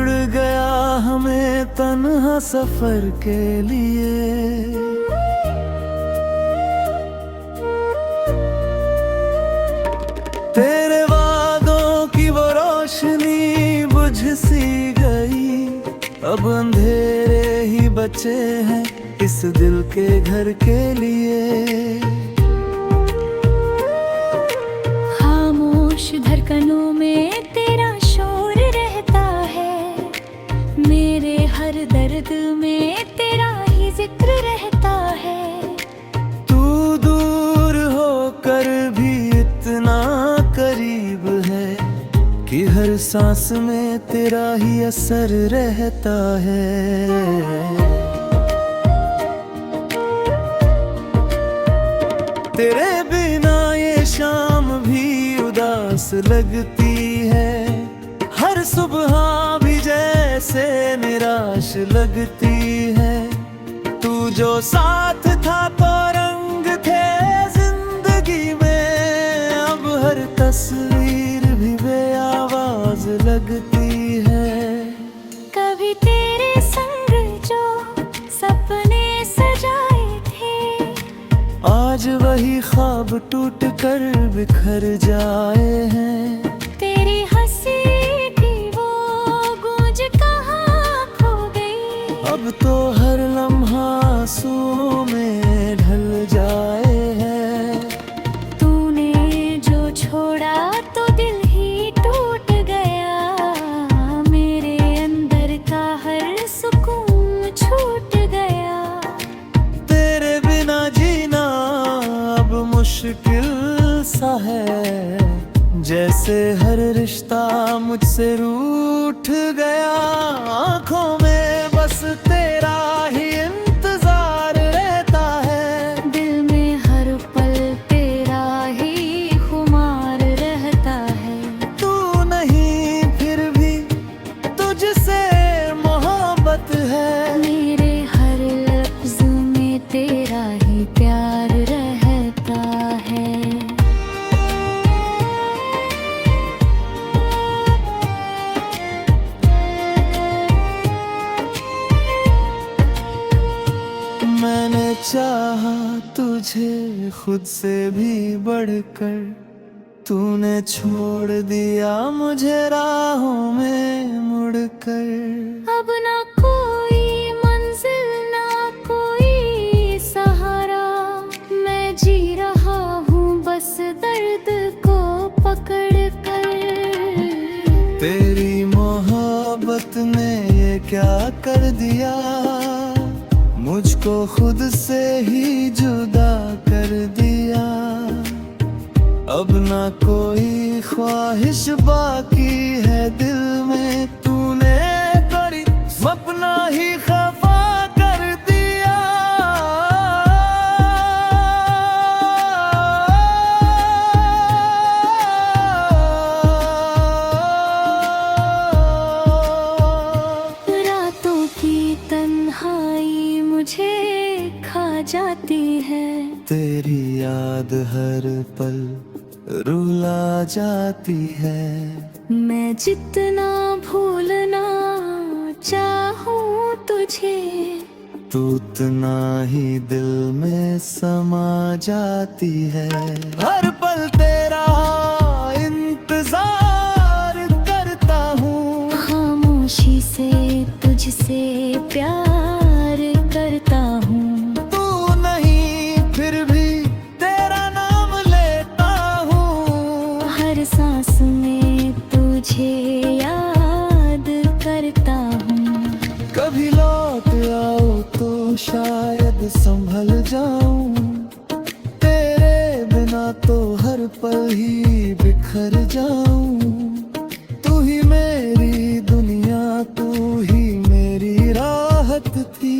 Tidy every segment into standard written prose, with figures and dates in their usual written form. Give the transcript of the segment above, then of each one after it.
छोड़ गया हमें तन्हा सफर के लिए। तेरे वादों की वो रोशनी बुझ सी गई, अब अंधेरे ही बचे हैं इस दिल के घर के लिए। खामोश धड़कनों में तेरा शोर रहता है, मेरे हर दर्द में तेरा ही जिक्र रहता है। तू दूर होकर भी इतना करीब है कि हर सांस में तेरा ही असर रहता है। तेरे बिना ये शाम भी उदास लगती है, हर सुबह भी जैसे निराश लगती है। तू जो साथ था तो रंग थे जिंदगी में, अब हर तस्वीर भी बेआवाज लगती है। कभी तेरे संग जो सपने सजाए थे, आज वही ख्वाब टूट कर बिखर जाए हैं। तेरी हंसी की वो गूंज कहाँ खो गई, अब तो हर लम्हा आंसुओं में ढल जाए है। तूने जो छोड़ा तो दिल ही टूट गया, मेरे अंदर का हर सुकून छूट गया। तेरे बिना जीना अब मुश्किल सा है, जैसे हर रिश्ता मुझसे रूठ गया। आँखों में बस तेरा ही इंतजार रहता है, दिल में हर पल तेरा ही खुमार रहता है। तू नहीं फिर भी तुझसे मोहब्बत है, मेरे हर लफ्ज में तेरा ही प्यार रहता है। मैंने चाहा तुझे खुद से भी बढ़कर, तूने छोड़ दिया मुझे राहों में मुड़कर। अब ना कोई मंजिल ना कोई सहारा, मैं जी रहा हूँ बस दर्द को पकड़ कर। तेरी मोहब्बत ने ये क्या कर दिया, मुझको खुद से ही जुदा कर दिया। अब ना कोई ख्वाहिश बाकी है दिल में, तूने करी अपना ही खफा कर दिया। रातों की तन्हाई मुझे खा जाती है, तेरी याद हर पल रुला जाती है। मैं जितना भूलना चाहूँ तुझे, तू उतना ही दिल में समा जाती है। हर पल तेरा इंतजार करता हूँ, खामोशी से तुझसे प्यार करता हूँ। तू नहीं फिर भी तेरा नाम लेता हूँ, हर सांस में तुझे याद करता हूँ। कभी लौट आओ तो शायद संभल जाऊं, तेरे बिना तो हर पल ही बिखर जाऊं। तू ही मेरी दुनिया, तू ही मेरी राहत थी,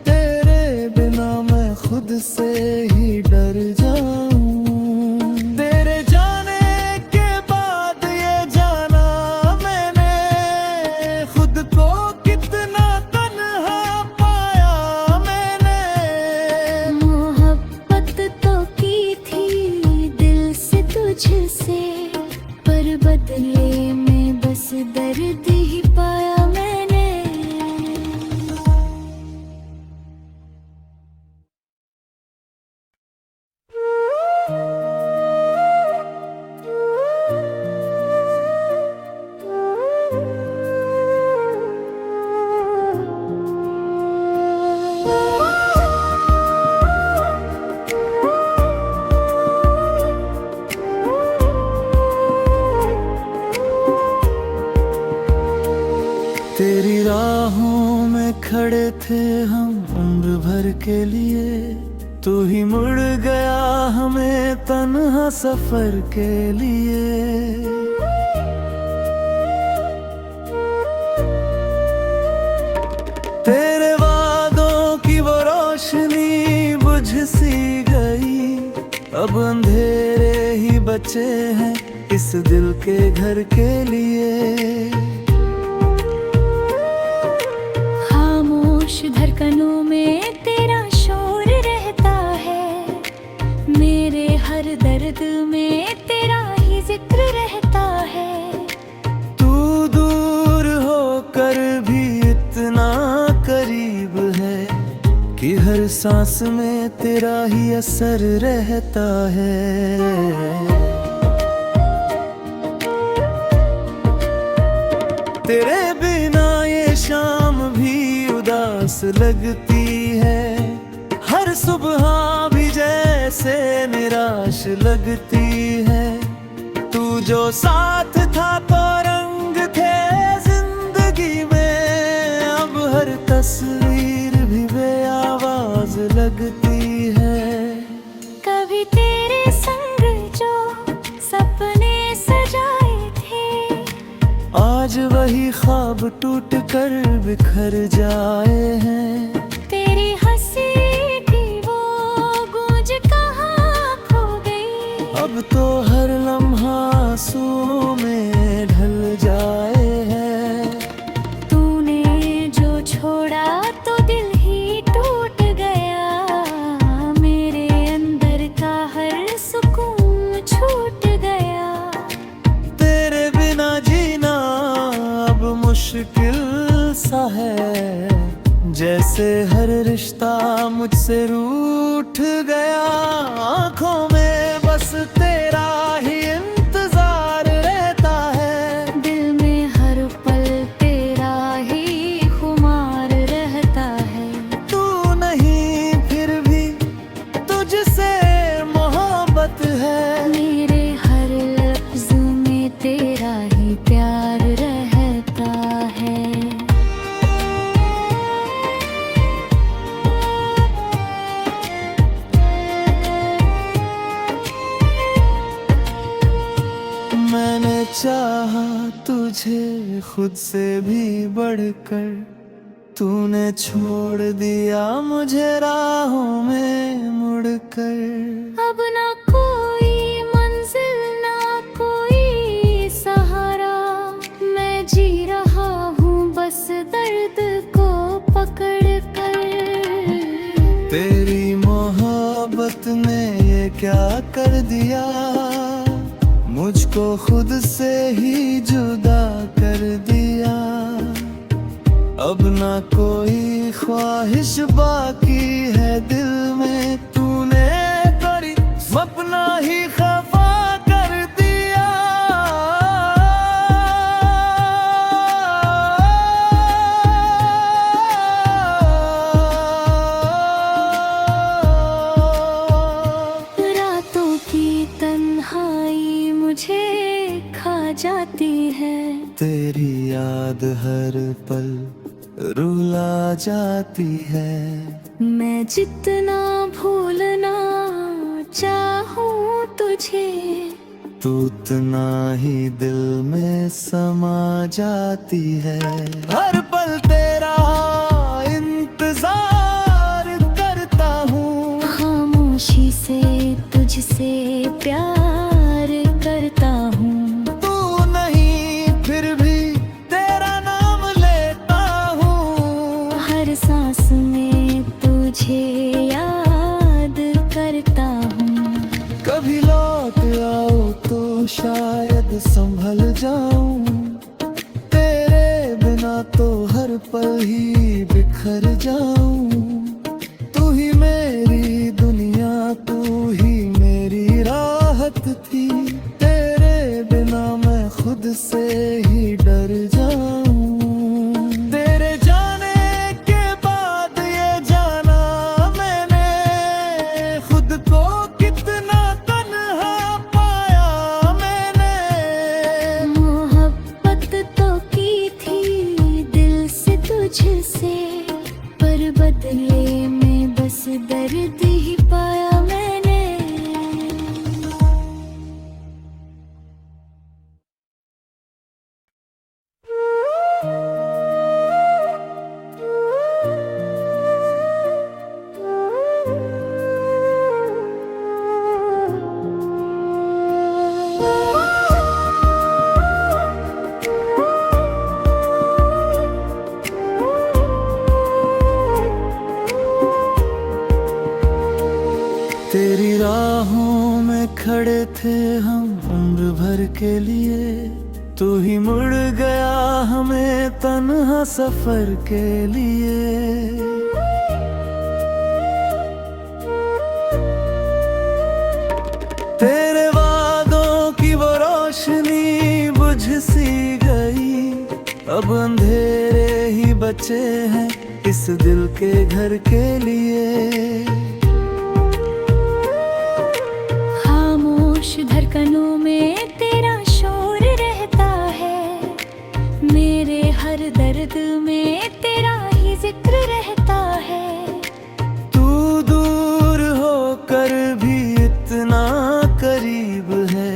तेरे बिना मैं खुद से ही डर जाऊं। तेरे जाने के बाद ये जाना मैंने, खुद को कितना तन्हा पाया मैंने। मोहब्बत तो की थी दिल से तुझसे, पर बदले में बस दर्द ही पाया मैं। तेरी राहों में खड़े थे हम उम्र भर के लिए, तू ही मुड़ गया हमें तन्हा सफर के लिए। तेरे वादों की वो रोशनी बुझ सी गई, अब अंधेरे ही बचे हैं इस दिल के घर के लिए। खामोश धड़कनों में तेरा शोर रहता है, मेरे हर दर्द में तेरा ही जिक्र रहता है। तू दूर होकर भी इतना करीब है कि हर सांस में तेरा ही असर रहता है। तेरे बिना ये शाम भी उदास लगती है, हर सुबह भी जैसे निराश लगती है। तू जो साथ था तो रंग थे जिंदगी में, अब हर तस्वीर भी बेआवाज लगती है। कभी तेरे संग जो सपने सजाए थे, आज वही ख्वाब टूट कर बिखर जाए हैं। तेरी हंसी की वो गूंज कहाँ खो गई, अब तो हर लम्हा आंसू में ढल जाए है। तूने जो छोड़ा तो दिल ही टूट गया, मेरे अंदर का हर सुकून छूट गया। तेरे बिना जीना अब मुश्किल सा है, जैसे हर रिश्ता मुझसे रूठ गया। आँखों में बस तेरा ही इंतजार रहता है, दिल में हर पल तेरा ही खुमार रहता है। तू नहीं फिर भी तुझसे मोहब्बत है, मेरे हर लफ्ज में तेरा ही प्यार रहता है। मैंने चाहा तुझे खुद से भी बढ़कर, तूने छोड़ दिया मुझे राहों में मुड़कर। अब ना कोई मंजिल ना कोई सहारा, मैं जी रहा हूँ बस दर्द को पकड़ कर। तेरी मोहब्बत ने ये क्या कर दिया, मुझको खुद से ही जुदा कर दिया। अब ना कोई ख्वाहिश बाकी है दिल में, तूने करी अपना ही खफा कर दिया। रातों की तन्हाई मुझे खा जाती है, तेरी याद हर पल रुला जाती है। मैं जितना भूलना चाहूँ तुझे, तू उतना ही दिल में समा जाती है। हर पल तेरा इंतजार करता हूँ, खामोशी से तुझसे प्यार करता हूँ। तू नहीं फिर भी तेरा नाम लेता हूँ, हर सांस में तुझे याद करता हूँ। कभी लौट आओ तो शायद संभल जाऊं, तेरे बिना तो हर पल ही बिखर जाऊं। तू ही मेरी दुनिया, तू ही मेरी राहत थी, तेरे बिना मैं खुद से ही डर जाऊं। तेरे जाने के बाद ये जाना मैंने, खुद को कितना तन्हा पाया मैंने। मोहब्बत तो की थी दिल दर्द ही पाया मैंने। तेरी राहों में खड़े थे हम उम्र भर के लिए, तू ही मुड़ गया हमें तन्हा सफर के लिए। तेरे वादों की वो रोशनी बुझ सी गई, अब अंधेरे ही बचे हैं इस दिल के घर के लिए। धड़कनों में तेरा शोर रहता है, मेरे हर दर्द में तेरा ही जिक्र रहता है। तू दूर होकर भी इतना करीब है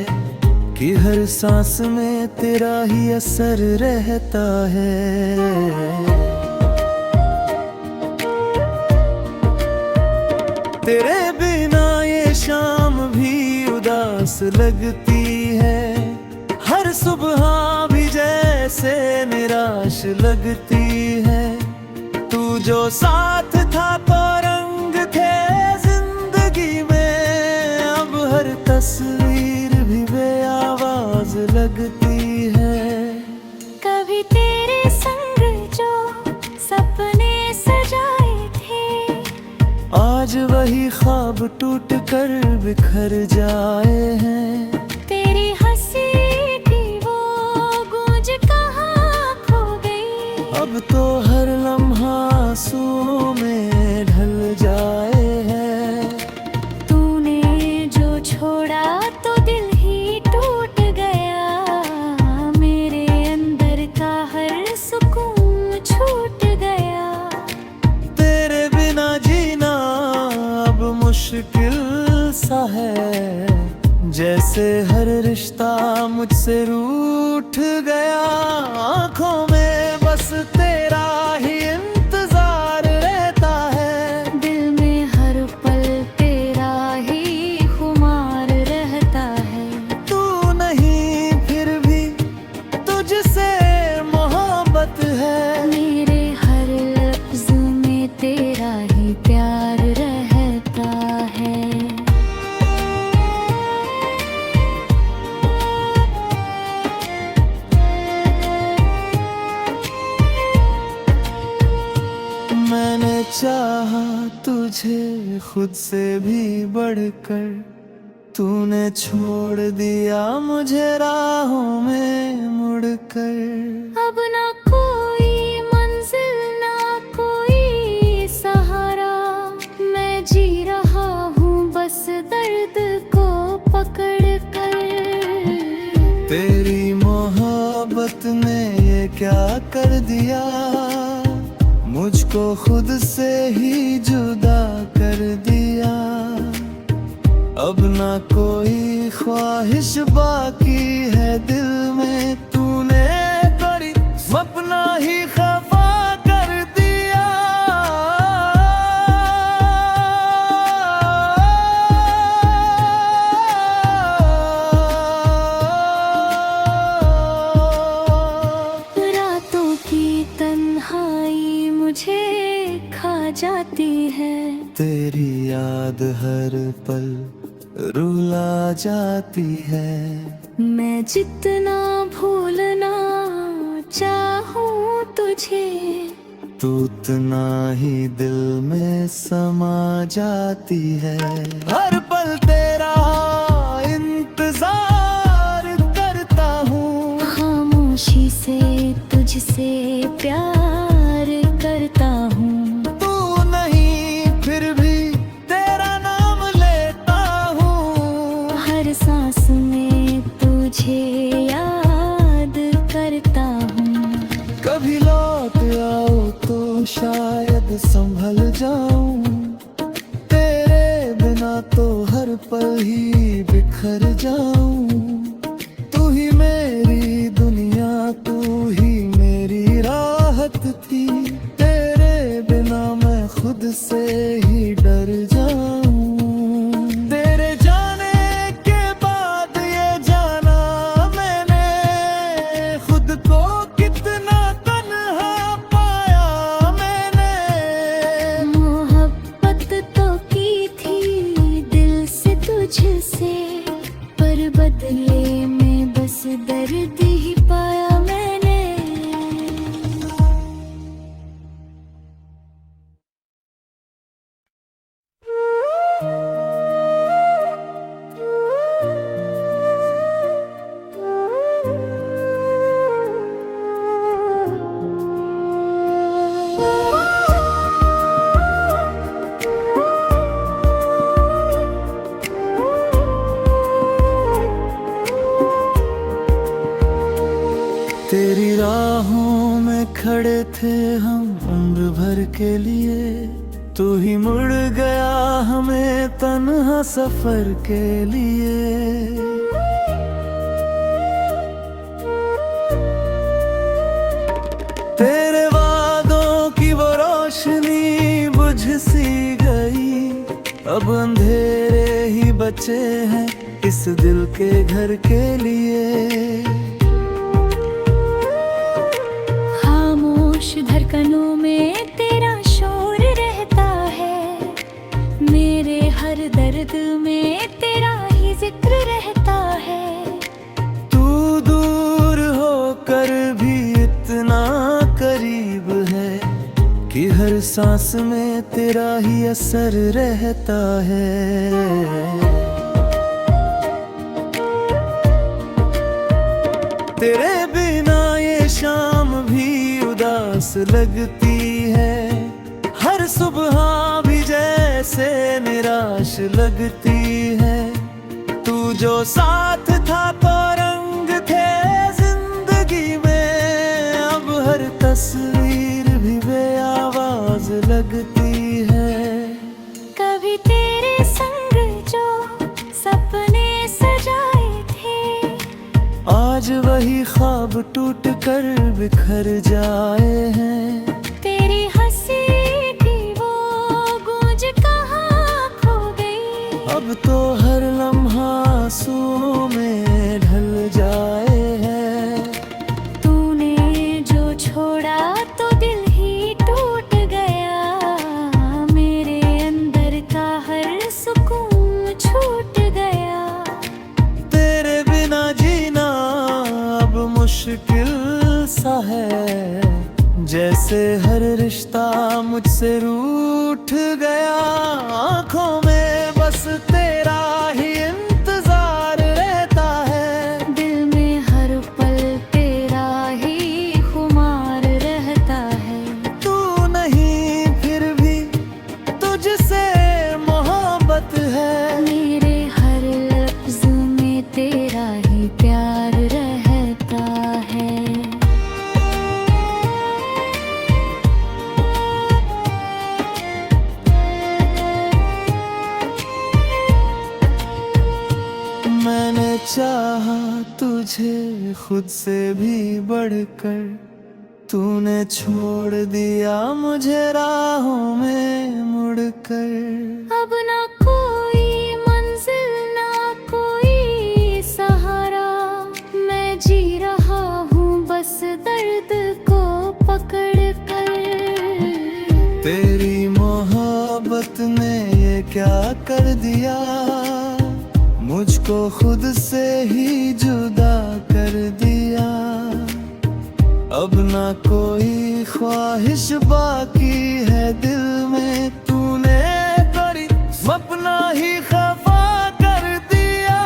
कि हर सांस में तेरा ही असर रहता है। तेरे बिना ये शाम भी उदास लगती है, हर सुबह भी जैसे निराश लगती है। तू जो साथ था तो रंग थे जिंदगी में, अब हर तस्वीर भी बेआवाज लगती है। कभी तेरे संग जो सपने सजाए थे, आज वही ख्वाब टूट कर बिखर जाए हैं। तेरी हंसी की वो गूंज कहाँ खो गई, अब तो हर लम्हा आंसुओं में ढल जाए है। तूने जो छोड़ा तो दिल ही टूट गया, मेरे अंदर का हर सुकून छूट गया। तेरे बिना जीना अब मुश्किल सा है, जैसे हर रिश्ता मुझसे रूठ गया। आँखों में बस तेरा ही इंतजार रहता है, दिल में हर पल तेरा ही खुमार रहता है। तू नहीं फिर भी तुझसे मोहब्बत है, मेरे हर लफ्ज में तेरा ही प्यार रहता है। मैंने चाहा तुझे खुद से भी बढ़कर, तूने छोड़ दिया मुझे राहों में मुड़कर। अब ना कोई मंजिल ना कोई सहारा, मैं जी रहा हूँ बस दर्द को पकड़ कर। तेरी मोहब्बत ने ये क्या कर दिया, मुझको खुद से ही जुदा कर दिया। अब ना कोई ख्वाहिश बाकी है दिल में, तूने करी अपना ही खफा कर दिया। रातों की तन्हाई मुझे खा जाती है, तेरी याद हर पल रुला जाती है। मैं जितना भूलना चाहूँ तुझे, तू उतना ही दिल में समा जाती है। हर पल तेरा इंतजार करता हूँ, खामोशी से तुझसे प्यार करता हूँ। तू नहीं फिर भी तेरा नाम लेता हूँ, हर सांस में तुझे याद करता हूँ। कभी लौट आओ तो शायद संभल जाऊं, तो हर पल ही बिखर जाऊं। तू ही मेरी दुनिया, तू ही मेरी राहत थी। तेरे बिना मैं खुद से ही डर जाऊं। तेरे जाने के बाद ये जाना मैंने, खुद को कितना तन्हा पाया मैंने। मोहब्बत तो की थी दिल से तुझसे, पर बदले में बस दर्द ही पाया मैंने। तेरी राहों में खड़े थे हम उम्र भर के लिए। तू ही मुड़ गया हमें तन्हा सफर के लिए। तेरे वादों की वो रोशनी बुझ सी गई। अब अंधेरे ही बचे हैं इस दिल के घर के लिए। धड़कनों में तेरा शोर रहता है, मेरे हर दर्द में तेरा ही जिक्र रहता है। तू दूर होकर भी इतना करीब है कि हर सांस में तेरा ही असर रहता है। तेरे बिना ये शाम भी उदास लगती है। हर सुबह भी जैसे निराश लगती है। तू जो साथ था तो रंग थे जिंदगी में। अब हर तस्वीर भी बेआवाज लगती है। कभी तेरे संग जो सपने सजाए थे, आज वही ख्वाब टूट कर बिखर जाए हैं। तेरी हंसी की वो गूंज कहाँ खो गई। अब तो हर लम्हा आंसुओं में ढल जाए है। तूने जो छोड़ा तो दिल ही टूट गया। मेरे अंदर का हर सुकून छूट गया। तेरे बिना जीना अब मुश्किल सा है। जैसे हर रिश्ता मुझसे रूठ गया। आँखों में बस तेरा ही इंतजार रहता है। दिल में हर पल तेरा ही खुमार रहता है। तू नहीं फिर भी तुझसे मोहब्बत है। मेरे हर लफ्ज में तेरा ही प्यार रहता है। मैंने चाहा तुझे खुद से भी बढ़कर। तूने छोड़ दिया मुझे राहों में मुड़कर। अब ना कोई मंजिल ना कोई सहारा, मैं जी रहा हूँ बस दर्द को पकड़ कर। तेरी मोहब्बत ने ये क्या कर दिया, मुझको खुद से ही जुदा कर दिया। अब ना कोई ख्वाहिश बाकी है दिल में। तूने करी अपना ही खफा कर दिया।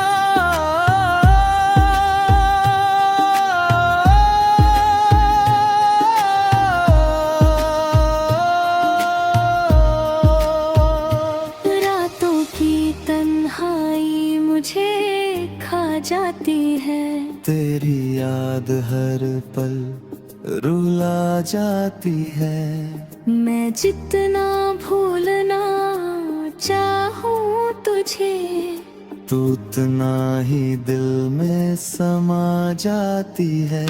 रातों की तन्हाई मुझे खा जाती है। तेरी याद हर पल रुला जाती है। मैं जितना भूलना चाहूं तुझे, तू उतना ही दिल में समा जाती है।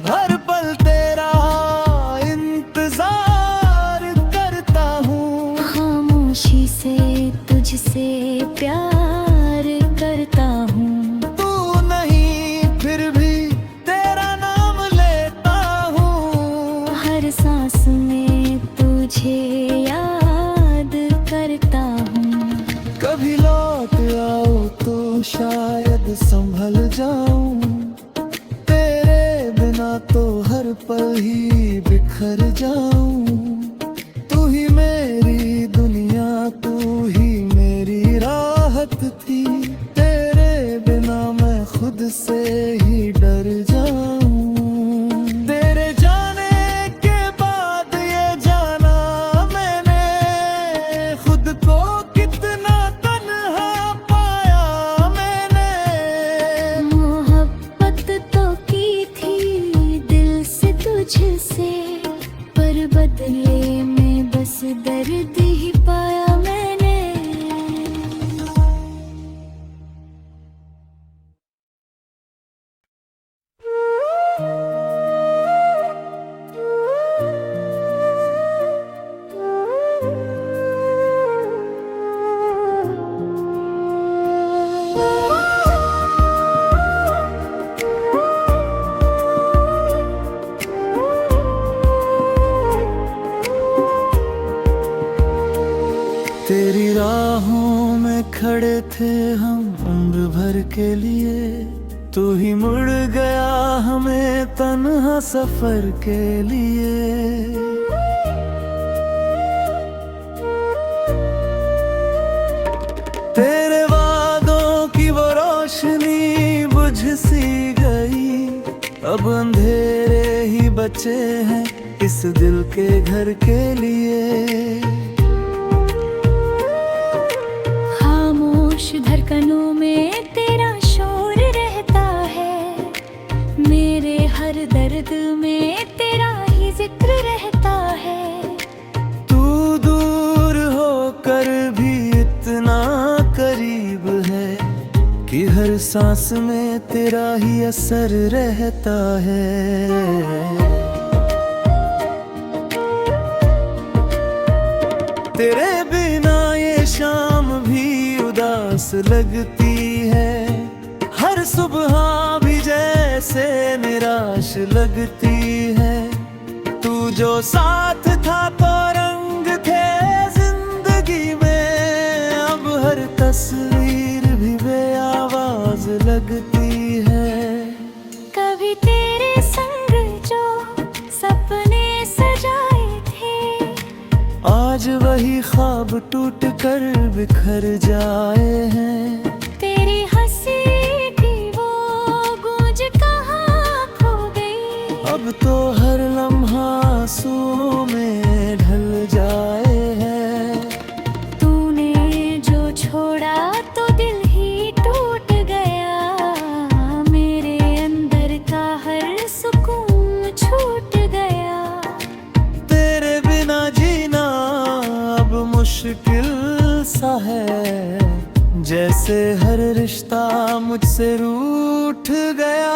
हर पल तेरा इंतजार करता हूँ, खामोशी से तुझसे प्यार करता हूँ। तू नहीं फिर भी तेरा नाम लेता हूँ, हर सांस में तुझे याद करता हूँ। कभी लौट आओ तो शायद संभल जाऊं, तेरे बिना तो हर पल ही बिखर जाऊं। तू ही मेरी दुनिया, तू ही मेरी राहत थी, तेरे बिना मैं खुद से ही डर जाऊं। तेरे जाने के बाद ये जाना मैंने, खुद को कितना तन्हा पाया मैंने। मोहब्बत तो की थी दिल से तुझसे, पर बदले में बस दर्द ही पाया मैंने। तेरी राहों में खड़े थे हम उम्र भर के लिए, तू ही मुड़ गया हमें तन्हा सफर के लिए। तेरे वादों की वो रोशनी बुझ सी गई, अब अंधेरे ही बचे हैं इस दिल के घर के लिए। खामोश धड़कनों में तेरा शोर रहता है, मेरे हर दर्द में तेरा ही जिक्र रहता है। तू दूर होकर भी इतना करीब है कि हर सांस में तेरा ही असर रहता है। तेरे बिना ये शाम भी उदास लगती है, हर सुबह भी जैसे निराश लगती है। तू जो साथ था तो रंग थे जिंदगी में, अब हर तस्वीर भी बेआवाज लगती है। कभी तेरे संग जो सपने सजाए थे, आज वही ख्वाब टूट कर बिखर जाए हैं। तेरी हंसी की वो गूंज कहाँ खो गई, अब तो हर लम्हा आंसुओं में ढल जाए है। तूने जो छोड़ा तो दिल ही टूट गया, मेरे अंदर का हर सुकून छूट गया। तेरे बिना जीना अब मुश्किल सा है, जैसे हर रिश्ता मुझसे रूठ गया।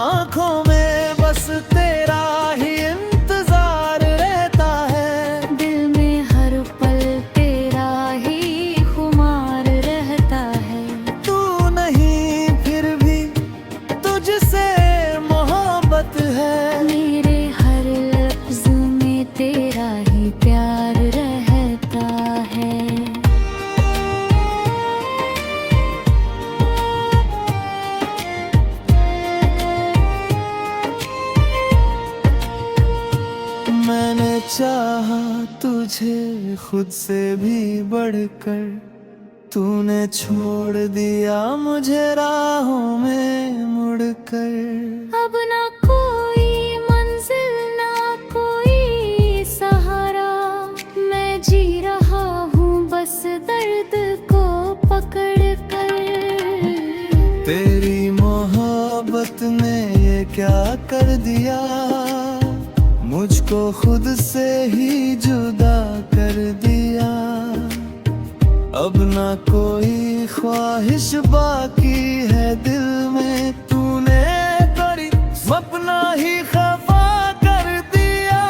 आँखों में बस तेरा ही इंतजार रहता है, दिल में हर पल तेरा ही खुमार रहता है। तू नहीं फिर भी तुझसे मोहब्बत है, मेरे हर लफ्ज में तेरा ही प्यार रहता है। मैंने चाहा तुझे खुद से भी बढ़कर, तूने छोड़ दिया मुझे राहों में मुड़कर। अब ना कोई मंजिल ना कोई सहारा, मैं जी रहा हूँ बस दर्द को पकड़ कर। तेरी मोहब्बत ने ये क्या कर दिया, मुझको खुद से ही जुदा कर दिया। अब ना कोई ख्वाहिश बाकी है दिल में, तूने करी अपना ही खफा कर दिया।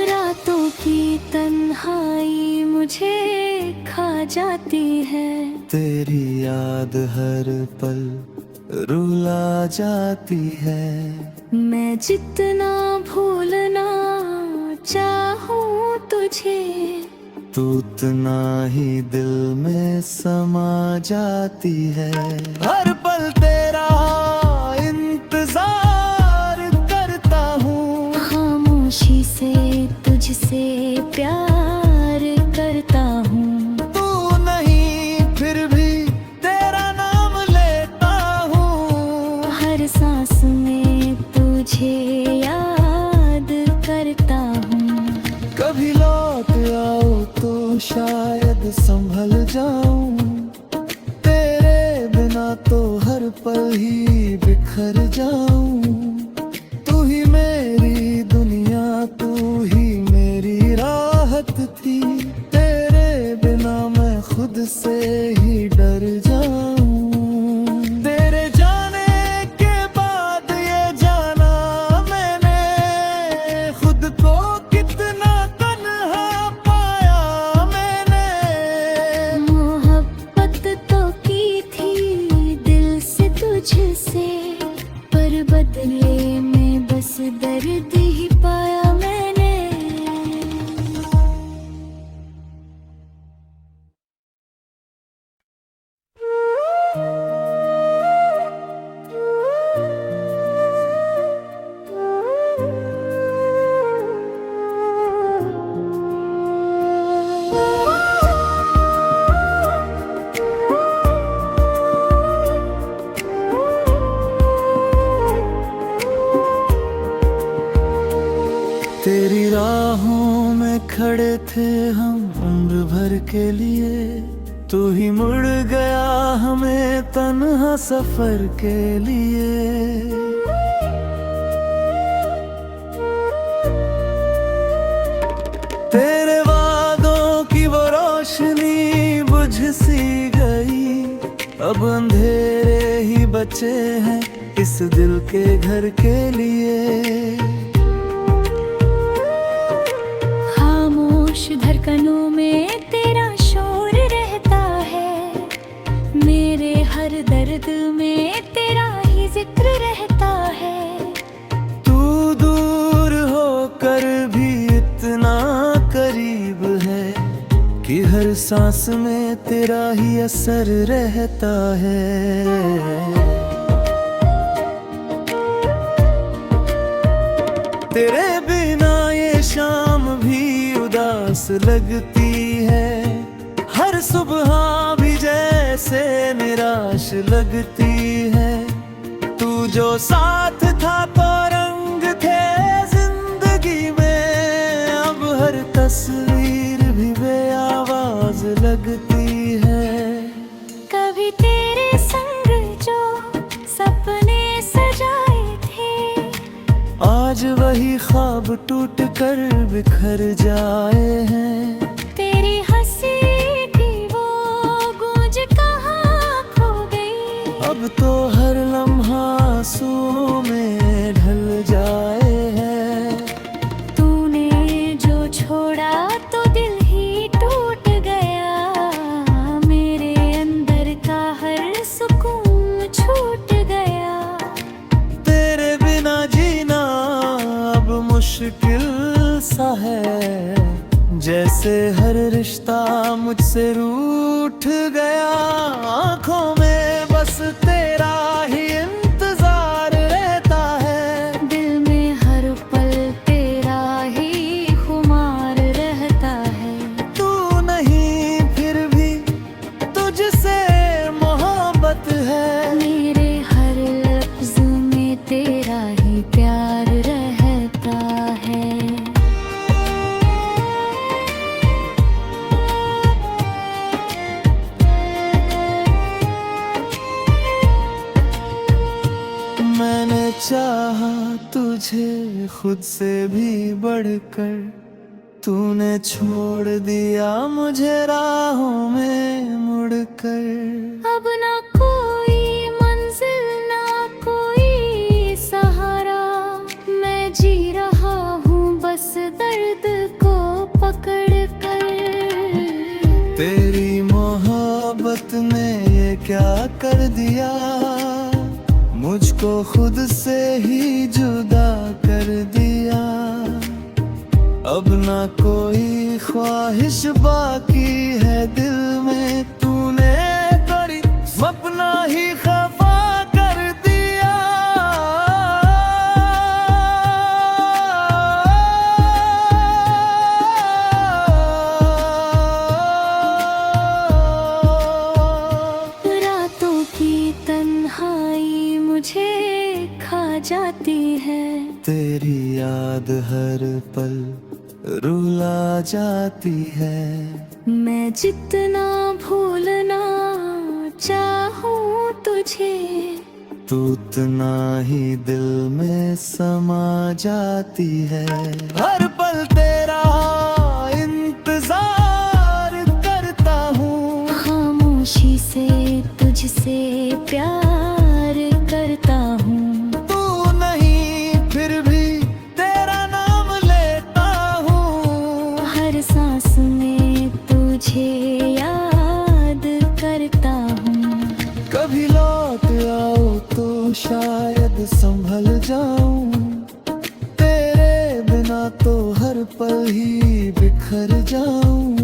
रातों की तन्हाई मुझे खा जाती है, तेरी याद हर पल रुला जाती है। मैं जितना भूलना चाहूँ तुझे, तू उतना ही दिल में समा जाती है। हर पल तेरा इंतजार करता हूँ, खामोशी से तुझसे प्यार करता हूँ। तू नहीं फिर भी तेरा नाम लेता हूँ, हर सांस में तुझे याद करता हूँ। कभी लौट आओ तो शायद संभल जाऊं, तेरे बिना तो हर पल ही बिखर जाऊं। तू ही मेरी दुनिया, तू ही मेरी राहत थी, तेरे बिना मैं खुद से ही डर जाऊं। तेरे जाने के बाद ये जाना मैंने, खुद को कितना तन्हा पाया मैंने। मोहब्बत तो की थी दिल से तुझसे, पर बदले में बस दर्द ही पाया मैंने। तेरी राहों में खड़े थे हम उम्र भर के लिए, तू ही मुड़ गया हमें तन्हा सफर के लिए। तेरे वादों की वो रोशनी बुझ सी गई, अब अंधेरे ही बचे हैं इस दिल के घर के लिए। खामोश धड़कनों में तेरा शोर रहता है, मेरे हर दर्द में तेरा ही जिक्र रहता है। तू दूर होकर भी इतना करीब है कि हर सांस में तेरा ही असर रहता है। तेरे बिना ये शाम भी उदास लगती है, हर सुबह भी जैसे निराश लगती है। तू जो साथ था तो रंग थे जिंदगी में, अब हर तस्वीर भी बेआवाज लगती है। कभी तेरे संग जो सपने सजाए थे, आज वही ख्वाब टूट कर बिखर जाए हैं। तेरी हंसी की वो गूंज कहाँ खो गई, अब तो हर लम्हा आंसुओं में ढल जाए हैं। तूने जो छोड़ा तो दिल ही टूट गया, मेरे अंदर का हर सुकून छूट गया। तेरे बिना जीना अब मुश्किल सा है, जैसे हर रिश्ता मुझसे रूठ गया। आँखों में बस तेरा ही इंतजार रहता है, दिल में हर पल तेरा ही खुमार रहता है। तू नहीं फिर भी तुझसे मोहब्बत है, मेरे हर लफ्ज में तेरा ही प्यार रहता है। चाहा तुझे खुद से भी बढ़कर, तूने छोड़ दिया मुझे राहों में मुड़कर। अब ना कोई मंजिल ना कोई सहारा, मैं जी रहा हूँ बस दर्द को पकड़ कर। तेरी मोहब्बत ने ये क्या कर दिया, मुझको खुद से ही जुदा कर दिया। अब ना कोई ख्वाहिश बाकी है दिल में, तूने करी अपना ही खफा कर दिया। रातों की तन्हाई मुझे खा जाती है, तेरी याद हर पल रुला जाती है। मैं जितना भूलना चाहूँ तुझे, तू उतना ही दिल में समा जाती है। हर पल तेरा इंतजार करता हूँ, खामोशी से तुझसे प्यार करता हूँ। तू नहीं फिर भी तेरा नाम लेता हूँ, हर सांस में तुझे याद करता हूँ। कभी लौट आओ तो शायद संभल जाऊं, तेरे बिना तो हर पल ही बिखर जाऊं।